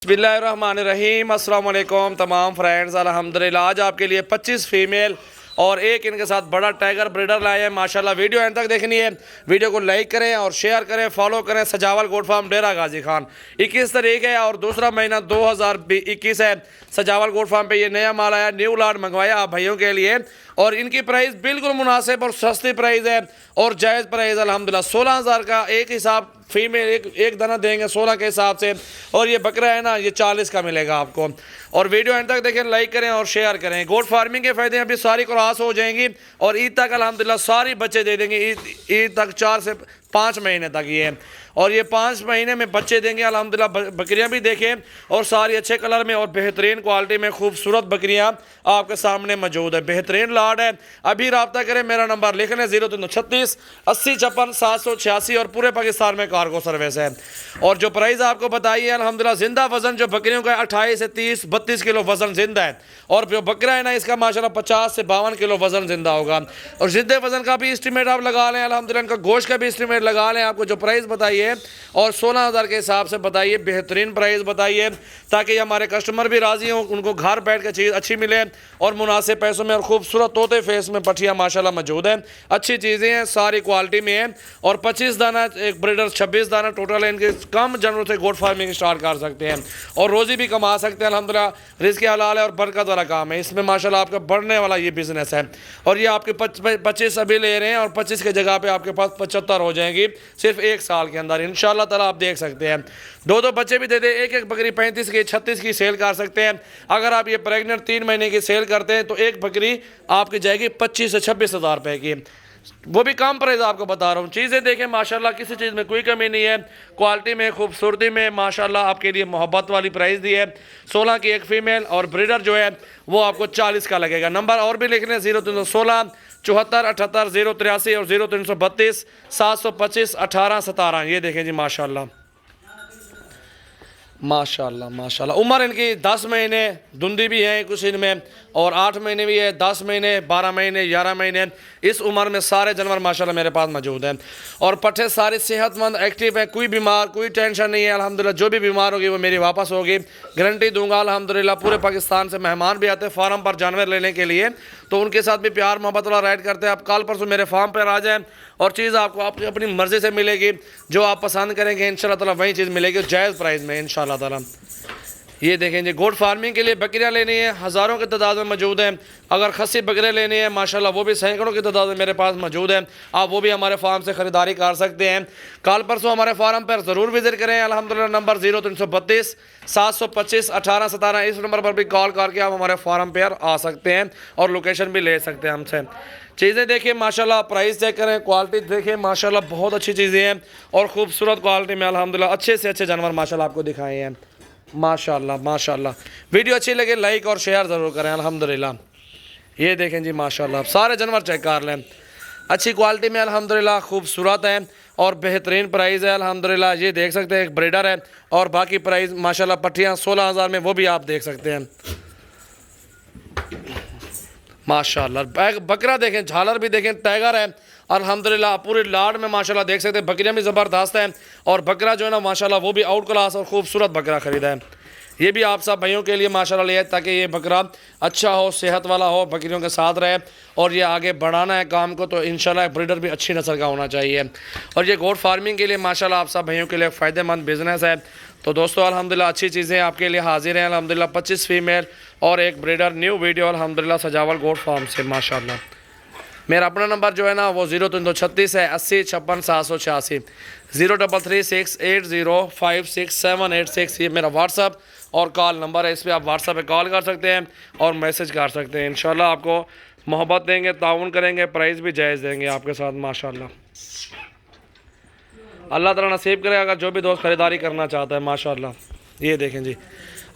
बिस्मिल्लाहिर्रहमानिर्रहीम अस्सलाम वालेकुम तमाम फ्रेंड्स। अल्हम्दुलिल्लाह आज आपके लिए 25 फीमेल और एक इनके साथ बड़ा टाइगर ब्रीडर लाए हैं माशाल्लाह। वीडियो एंड तक देखनी है, वीडियो को लाइक करें और शेयर करें, फॉलो करें। सजावल गोट फार्म डेरा गाजी खान 21 तारीख है और दूसरा महीना 2021 है। सजावल गोट फार्म पे ये नया माल आया, न्यू लॉट मंगवाया आप भाइयों के लिए और इनकी प्राइस बिल्कुल मुनासिब और सस्ती प्राइस है और जायज़ प्राइस अल्हम्दुलिल्लाह। 16,000 का एक हिसाब फीमेल एक दाना देंगे 16 के हिसाब से और ये बकरा है ना ये 40 का मिलेगा आपको। और वीडियो एंड तक देखें, लाइक करें और शेयर करें। गोट फार्मिंग के फ़ायदे अभी सारी क्रॉस हो जाएंगी और ईद तक अल्हम्दुलिल्लाह सारी बच्चे दे देंगे। ईद तक 4 से 5 महीने तक ये और ये 5 महीने में बच्चे देंगे अल्हम्दुलिल्लाह। बकरियां भी देखें और सारी अच्छे कलर में और बेहतरीन क्वालिटी में खूबसूरत बकरियां आपके सामने मौजूद है। बेहतरीन लाड है। अभी रब्ता करें, मेरा नंबर लिख लें 0336 80 56 786 और पूरे पाकिस्तान में कार्गो सर्विस है। और जो प्राइस आपको बताई है अल्हम्दुलिल्लाह, जिंदा वजन जो बकरियों का 28 से 30 32 किलो वजन जिंदा है और जो बकरा है ना इसका माशाल्लाह 50 से 52 किलो वजन जिंदा होगा। और जिंदे वजन का भी एस्टीमेट आप लगा लें अल्हम्दुलिल्लाह, इनका गोश्त का भी एस्टीमेट लगा लें। आपको जो प्राइस बताइए और 16,000 के हिसाब से बताइए, बेहतरीन प्राइस बताइए ताकि हमारे कस्टमर भी राजी हों, उनको घर बैठ के चीज़ अच्छी मिले और मुनासिब पैसों में। और खूबसूरत तोते फेस में पट्टियाँ माशाल्लाह मौजूद हैं, अच्छी चीज़ें हैं, सारी क्वालिटी में है। और 25 दाना एक ब्रीडर 26 दाना टोटल है। इनके कम जानवरों से गोट फार्मिंग स्टार्ट कर सकते हैं और रोज़ी भी कमा सकते हैं अल्हम्दुलिल्लाह। रिज़्क़ हलाल है और बरकत वाला काम है इसमें माशाल्लाह। आपका बढ़ने वाला ये बिज़नेस है और ये आपके 25 अभी ले रहे हैं और 25 की जगह पे आपके पास 75 हो जाएंगी सिर्फ 1 साल के अंदर इंशाल्लाह ताला। आप देख सकते हैं 2 बच्चे भी दे दे, एक बकरी 35 की 36 की सेल कर सकते हैं। अगर आप ये प्रेगनेंट 3 महीने की सेल करते हैं तो एक बकरी आपकी जाएगी 25 से 26 हज़ार रुपये की, वो भी कम प्राइस आपको बता रहा हूँ। चीज़ें देखें माशाल्लाह, किसी चीज़ में कोई कमी नहीं है, क्वालिटी में खूबसूरती में माशाल्लाह। आपके लिए मोहब्बत वाली प्राइस दी है। 16 की एक फ़ीमेल और ब्रीडर जो है वो आपको 40 का लगेगा। नंबर और भी लिख लें 0316 74 78 083 और 0332 725 18 17। ये देखें जी माशाल्लाह माशाल्लाह माशाल्लाह। उम्र इनकी 10 महीने धुंधी भी है कुछ इनमें और 8 महीने भी है, 10 महीने 12 महीने 11 महीने। इस उम्र में सारे जानवर माशाल्लाह मेरे पास मौजूद हैं और पट्ठे सारे सेहतमंद एक्टिव हैं, कोई बीमार कोई टेंशन नहीं है अल्हम्दुलिल्लाह। जो भी बीमार होगी वो मेरी वापस होगी, गारंटी दूंगा अल्हम्दुलिल्लाह। पूरे पाकिस्तान से मेहमान भी आते हैं फार्म पर जानवर लेने के लिए, तो उनके साथ भी प्यार मोहब्बत वाला राइड करते हैं। आप कल परसों मेरे फार्म पर आ जाएँ और चीज़ आपको अपनी मर्ज़ी से मिलेगी, जो आप पसंद करेंगे इंशाल्लाह ताला वही चीज़ मिलेगी जायज़ प्राइस में इंशाल्लाह ताला। ये देखें जी, गोट फार्मिंग के लिए बकरियां लेनी है हज़ारों की तादाद में मौजूद हैं। अगर खस्सी बकरे लेने हैं माशाल्लाह वो भी सैकड़ों की तादाद में मेरे पास मौजूद है। आप वो भी हमारे फार्म से ख़रीदारी कर सकते हैं। कल परसों हमारे फार्म पर ज़रूर विज़िट करें अल्हम्दुलिल्लाह। नंबर 0332 725 18 17, इस नंबर पर भी कॉल करके आप हमारे फार्म पर आ सकते हैं और लोकेशन भी ले सकते हैं हमसे। चीज़ें देखिए माशाल्लाह, प्राइस चेक करें, क्वालिटी देखें माशाल्लाह, बहुत अच्छी चीज़ें हैं और ख़ूबसूरत क्वालिटी में अल्हम्दुलिल्लाह। अच्छे से अच्छे जानवर माशाल्लाह आपको दिखाए हैं माशाल्लाह माशाल्लाह। वीडियो अच्छी लगे लाइक और शेयर ज़रूर करें अल्हम्दुलिल्लाह। ये देखें जी माशाल्लाह, सारे जानवर चेक कर लें, अच्छी क्वालिटी में अल्हम्दुलिल्लाह, खूबसूरत है और बेहतरीन प्राइस है अल्हम्दुलिल्लाह। ये देख सकते हैं एक ब्रीडर है और बाकी प्राइस माशाल्लाह पट्टियाँ 16,000 में वो भी आप देख सकते हैं माशाल्लाह। बकरा देखें, झालर भी देखें, टाइगर है अल्हम्दुलिल्लाह। पूरे लाड में माशाल्लाह देख सकते हैं, बकरियां भी ज़बरदस्त हैं और बकरा जो है ना माशाल्लाह वो भी आउट क्लास और ख़ूबसूरत बकरा ख़रीदा है। ये भी आप सब भाइयों के लिए माशाल्लाह लिया है ताकि ये बकरा अच्छा हो, सेहत वाला हो, बकरियों के साथ रहे और ये आगे बढ़ाना है काम को तो इंशाल्लाह ब्रीडर भी अच्छी नस्ल का होना चाहिए। और ये गोट फार्मिंग के लिए माशाल्लाह आप सब भाइयों के लिए फ़ायदेमंद बिज़नेस है। तो दोस्तों अल्हम्दुलिल्लाह अच्छी चीज़ें आपके लिए हाजिर हैं अल्हम्दुलिल्लाह। 25 फीमेल और एक ब्रीडर, न्यू वीडियो अल्हम्दुलिल्लाह सजावल गोट फार्म से माशाल्लाह। मेरा अपना नंबर जो है ना वो 0336 है 80 56 786 0336 80 56 786। ये मेरा व्हाट्सअप और कॉल नंबर है, इस पर आप व्हाट्सअप पे कॉल कर सकते हैं और मैसेज कर सकते हैं। इंशाल्लाह आपको मोहब्बत देंगे, ताउन करेंगे, प्राइस भी जायज़ देंगे आपके साथ माशाल्लाह। अल्लाह ताला नसीब करे अगर जो भी दोस्त ख़रीदारी करना चाहता है माशाल्लाह। ये देखें जी,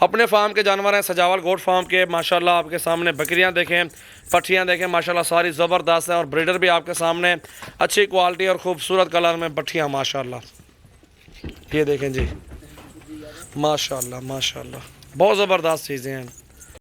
अपने फार्म के जानवर हैं सजावल गोट फार्म के माशाल्लाह। आपके सामने बकरियां देखें, पट्टियां देखें माशाल्लाह, सारी ज़बरदस्त हैं और ब्रीडर भी आपके सामने अच्छी क्वालिटी और ख़ूबसूरत कलर में पट्टियां माशाल्लाह। ये देखें जी माशाल्लाह माशाल्लाह, बहुत ज़बरदस्त चीज़ें हैं।